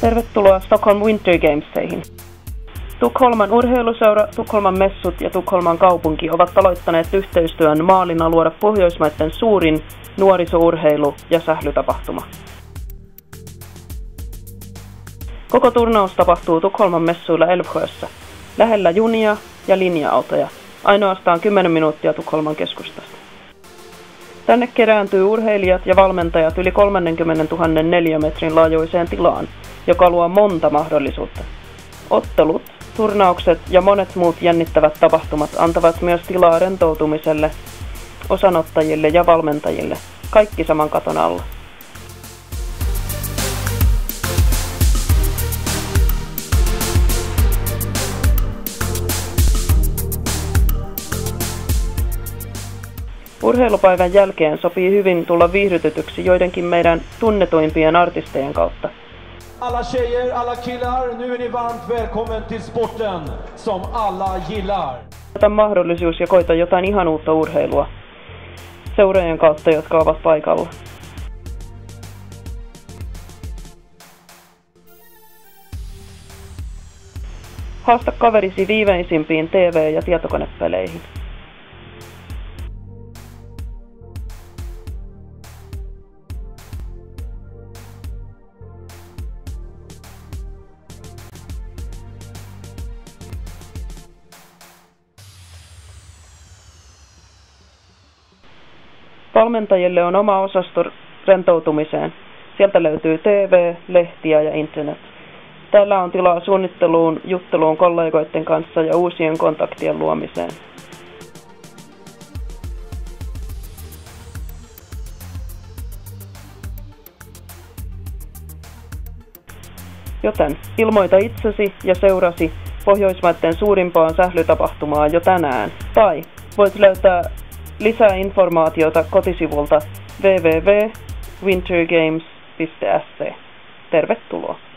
Tervetuloa Stockholm Winter Gameseihin. Tukholman urheiluseura, Tukholman messut ja Tukholman kaupunki ovat aloittaneet yhteistyön maalina luoda Pohjoismaiden suurin nuorisourheilu- ja sählytapahtuma. Koko turnaus tapahtuu Tukholman messuilla Älvsjössä, lähellä junia ja linja-autoja, ainoastaan 10 minuuttia Tukholman keskustasta. Tänne kerääntyy urheilijat ja valmentajat yli 30 000 neliömetrin laajuiseen tilaan, joka luo monta mahdollisuutta. Ottelut, turnaukset ja monet muut jännittävät tapahtumat antavat myös tilaa rentoutumiselle, osanottajille ja valmentajille, kaikki saman katon alla. Urheilupäivän jälkeen sopii hyvin tulla viihdytetyksi joidenkin meidän tunnetuimpien artistejen kautta. Alla tjejer, alla killar, nu är ni varmt välkommen till sporten som alla gillar. Ota mahdollisuus ja koita jotain ihan uutta urheilua seurojen kautta, jotka ovat paikalla. Haasta kaverisi viimeisimpiin TV- ja tietokonepeleihin. Valmentajille on oma osasto rentoutumiseen. Sieltä löytyy TV, lehtiä ja internet. Täällä on tilaa suunnitteluun, jutteluun kollegoiden kanssa ja uusien kontaktien luomiseen. Joten ilmoita itsesi ja seurasi Pohjoismaiden suurimpaan sählytapahtumaan jo tänään. Tai voit löytää lisää informaatiota kotisivulta www.wintergames.se. Tervetuloa!